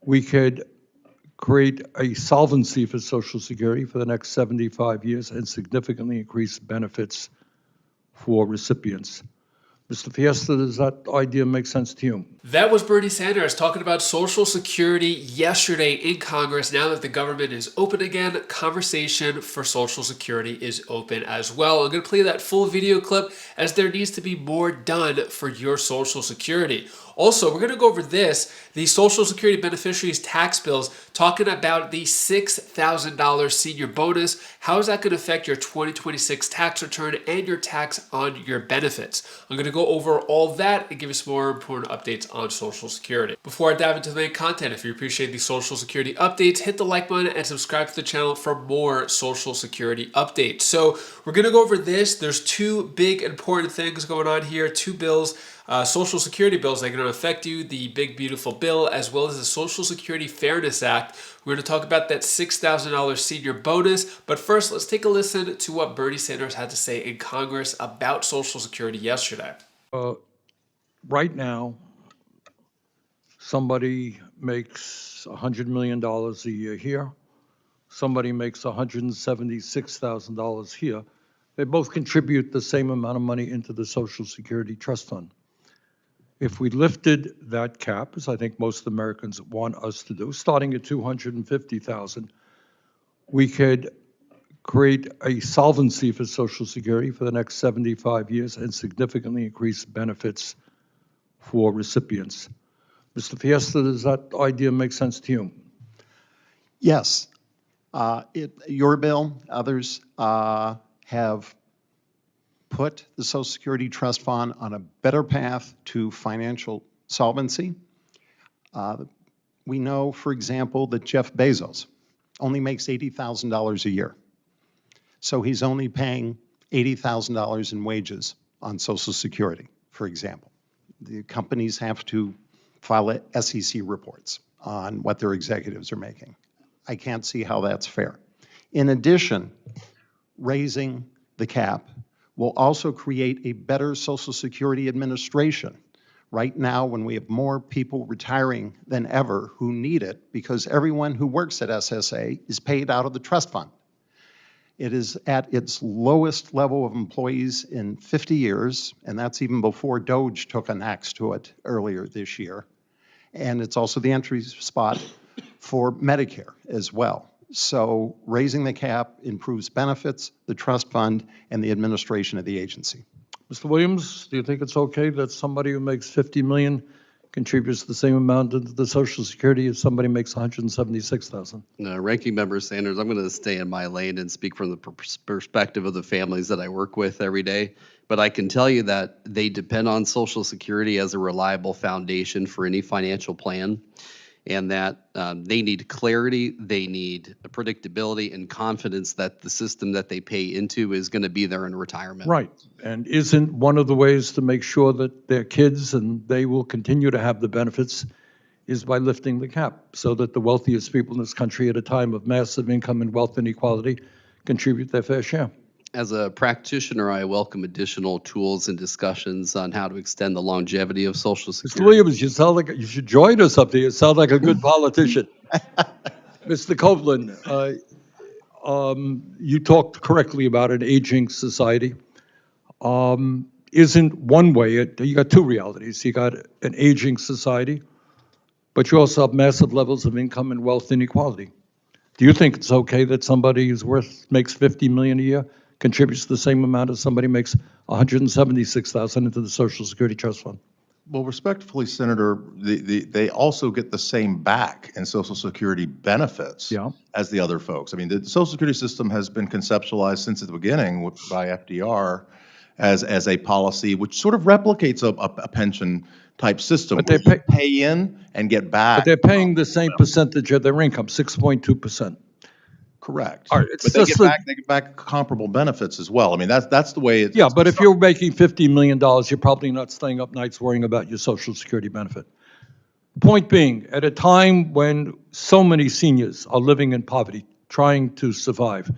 we could create a solvency for Social Security for the next 75 years and significantly increase benefits for recipients. Mr. Fiesta, does that idea make sense to you? That was Bernie Sanders talking about Social Security yesterday in Congress. Now that the government is open again, conversation for Social Security is open as well. I'm going to play that full video clip as there needs to be more done for your Social Security. Also, we're going to go over this, the Social Security beneficiaries tax bills, talking about the $6,000 senior bonus. How is that going to affect your 2026 tax return and your tax on your benefits? I'm going to go over all that and give you some more important updates on Social Security. Before I dive into the main content, if you appreciate the Social Security updates, hit the like button and subscribe to the channel for more Social Security updates. So we're going to go over this. There's two big important things going on here, two bills. Social Security bills that are going to affect you, the big beautiful bill, as well as the Social Security Fairness Act. We're going to talk about that $6,000 senior bonus. But first, let's take a listen to what Bernie Sanders had to say in Congress about Social Security yesterday. Right now, somebody makes $100 million a year here. Somebody makes $176,000 here. They both contribute the same amount of money into the Social Security Trust Fund. If we lifted that cap, as I think most Americans want us to do, starting at $250,000, we could create a solvency for Social Security for the next 75 years and significantly increase benefits for recipients. Mr. Fiesta, does that idea make sense to you? Yes. Your bill, others have put the Social Security Trust Fund on a better path to financial solvency. We know, for example, that Jeff Bezos only makes $80,000 a year. So he's only paying $80,000 in wages on Social Security, for example. The companies have to file SEC reports on what their executives are making. I can't see how that's fair. In addition, raising the cap will also create a better Social Security administration. Right now, when we have more people retiring than ever who need it, because everyone who works at SSA is paid out of the trust fund. It is at its lowest level of employees in 50 years, and that's even before DOGE took an axe to it earlier this year. And it's also the entry spot for Medicare as well. So raising the cap improves benefits, the trust fund, and the administration of the agency. Mr. Williams, do you think it's okay that somebody who makes $50 million contributes the same amount into the Social Security as somebody makes $176,000? No, Ranking Member Sanders, I'm going to stay in my lane and speak from the perspective of the families that I work with every day. But I can tell you that they depend on Social Security as a reliable foundation for any financial plan, and that they need clarity, they need predictability and confidence that the system that they pay into is going to be there in retirement. Right. And isn't one of the ways to make sure that their kids and they will continue to have the benefits is by lifting the cap so that the wealthiest people in this country at a time of massive income and wealth inequality contribute their fair share? As a practitioner, I welcome additional tools and discussions on how to extend the longevity of Social Security. Mr. Williams, you sound like you should join us up there. You sound like a good politician. Mr. Kovlin, you talked correctly about an aging society. Isn't one way, you got two realities. You got an aging society, but you also have massive levels of income and wealth inequality. Do you think it's okay that somebody who's makes $50 million a year contributes the same amount as somebody makes $176,000 into the Social Security Trust Fund? Well, respectfully, Senator, they also get the same back in Social Security benefits as the other folks. I mean, the Social Security system has been conceptualized since the beginning by FDR as a policy which sort of replicates a pension type system. But they pay in and get back. But they're paying the same percentage of their income, 6.2%. Correct. All right, But they get back comparable benefits as well. I mean, that's the way it's. Yeah, but if you're making $50 million, you're probably not staying up nights worrying about your Social Security benefit. Point being, at a time when so many seniors are living in poverty, trying to survive,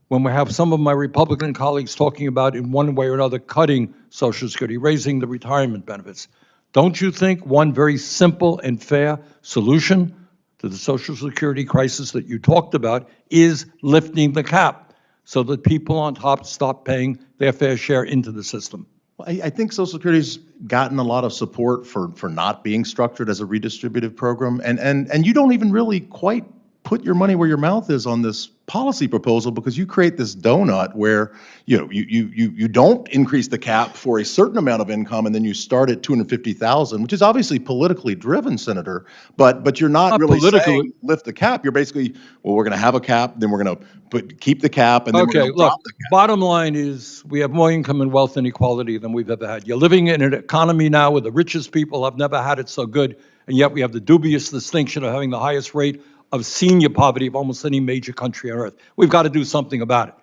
when we have some of my Republican colleagues talking about in one way or another cutting Social Security, raising the retirement benefits, Don't you think one very simple and fair solution to the Social Security crisis that you talked about is lifting the cap so that people on top stop paying their fair share into the system? Well, I think Social Security's gotten a lot of support for not being structured as a redistributive program, and you don't even really quite put your money where your mouth is on this policy proposal, because you create this donut where, you know, you don't increase the cap for a certain amount of income, and then you start at 250,000, which is obviously politically driven, Senator, but you're not really saying lift the cap. You're basically, well, we're going to have a cap, then we're going to keep the cap, and then we're Okay, going to look, drop the cap. bottom line is we have more income and wealth inequality than we've ever had. You're living in an economy now where the richest people have never had it so good, and yet we have the dubious distinction of having the highest rate of senior poverty of almost any major country on earth. We've got to do something about it.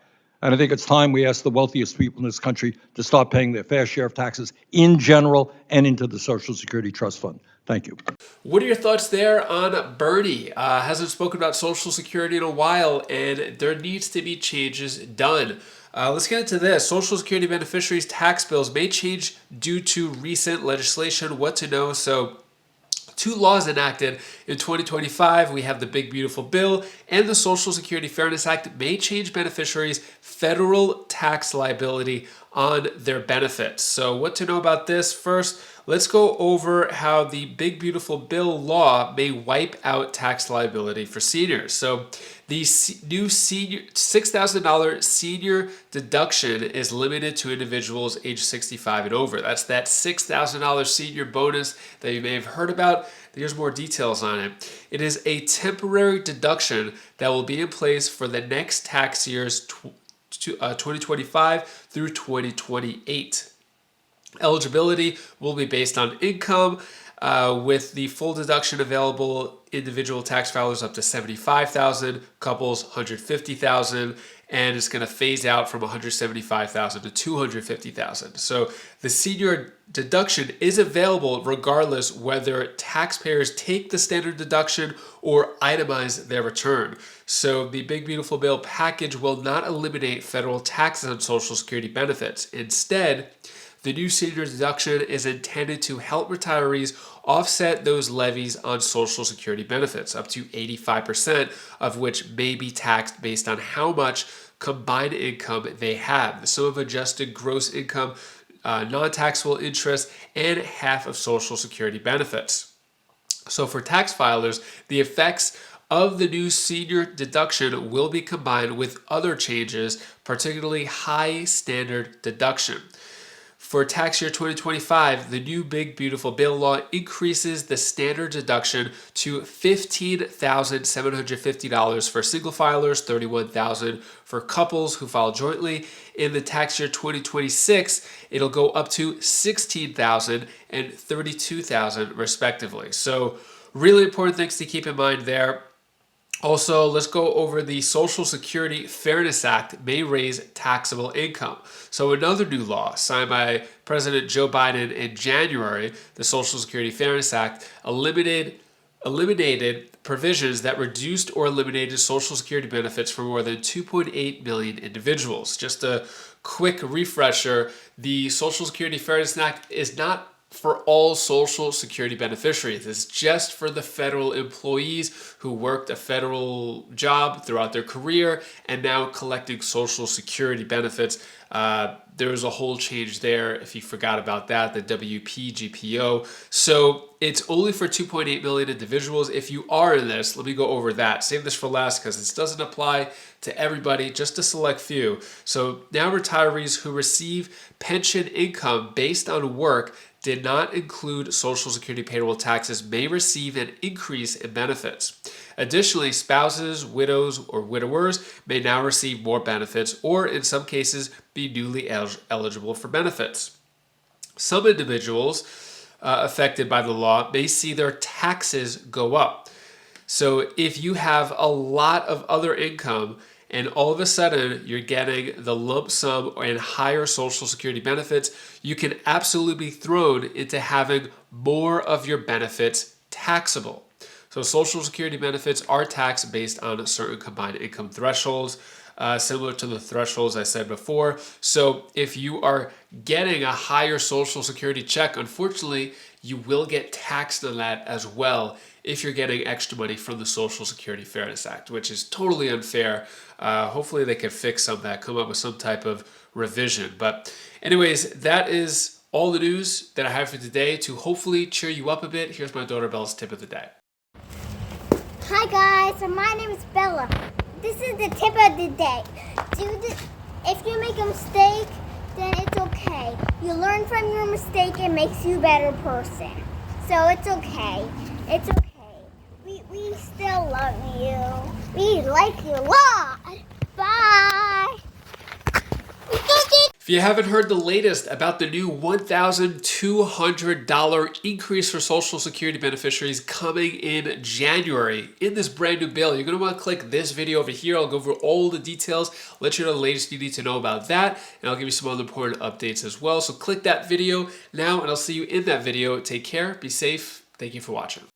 And I think it's time we ask the wealthiest people in this country to start paying their fair share of taxes in general and into the Social Security Trust Fund. Thank you. What are your thoughts there on Bernie? Hasn't spoken about Social Security in a while, and there needs to be changes done. Let's get into this. Social Security beneficiaries' tax bills may change due to recent legislation. What to know? So, 2 laws enacted in 2025. We have the Big Beautiful Bill and the Social Security Fairness Act may change beneficiaries' federal tax liability on their benefits. So what to know about this? First, let's go over how the Big Beautiful Bill law may wipe out tax liability for seniors. So the new senior $6,000 senior deduction is limited to individuals age 65 and over. That's that $6,000 senior bonus that you may have heard about. There's more details on it. It is a temporary deduction that will be in place for the next tax years 2025 through 2028. Eligibility will be based on income, with the full deduction available individual tax filers up to $75,000, couples $150,000, and it's going to phase out from $175,000 to $250,000. So the senior deduction is available regardless whether taxpayers take the standard deduction or itemize their return. So the Big Beautiful Bill package will not eliminate federal taxes on Social Security benefits. Instead, the new senior deduction is intended to help retirees offset those levies on Social Security benefits, up to 85% of which may be taxed based on how much combined income they have. The sum of adjusted gross income, non-taxable interest, and half of Social Security benefits. So for tax filers, the effects of the new senior deduction will be combined with other changes, particularly high standard deduction. For tax year 2025, the new Big Beautiful Bill law increases the standard deduction to $15,750 for single filers, $31,000 for couples who file jointly. In the tax year 2026, it'll go up to $16,000 and $32,000 respectively. So really important things to keep in mind there. Also, let's go over the Social Security Fairness Act may raise taxable income. So another new law signed by President Joe Biden in January, the Social Security Fairness Act, eliminated provisions that reduced or eliminated Social Security benefits for more than 2.8 million individuals. Just a quick refresher, the Social Security Fairness Act is not for all Social Security beneficiaries. It's just for the federal employees who worked a federal job throughout their career and now collecting Social Security benefits. There's a whole change there if you forgot about that, the WPGPO. So it's only for 2.8 million individuals. If you are in this, let me go over that. Save this for last because this doesn't apply to everybody, just a select few. So now retirees who receive pension income based on work did not include Social Security payroll taxes may receive an increase in benefits. Additionally, spouses, widows, or widowers may now receive more benefits or, in some cases, be newly eligible for benefits. Some individuals affected by the law may see their taxes go up. So if you have a lot of other income and all of a sudden you're getting the lump sum and higher Social Security benefits, you can absolutely be thrown into having more of your benefits taxable. So Social Security benefits are taxed based on certain combined income thresholds, similar to the thresholds I said before. So if you are getting a higher Social Security check, unfortunately, you will get taxed on that as well if you're getting extra money from the Social Security Fairness Act, which is totally unfair. Hopefully they can fix some of that, come up with some type of revision. But anyways, that is all the news that I have for today to hopefully cheer you up a bit. Here's my daughter Bella's tip of the day. Hi guys, my name is Bella. This is the tip of the day. If you make a mistake, then it's okay. You learn from your mistake, it makes you a better person. So it's okay. It's okay. We still love you. We like you a lot. Bye. If you haven't heard the latest about the new $1,200 increase for Social Security beneficiaries coming in January in this brand new bill, you're going to want to click this video over here. I'll go over all the details, let you know the latest you need to know about that, and I'll give you some other important updates as well. So click that video now, and I'll see you in that video. Take care, be safe. Thank you for watching.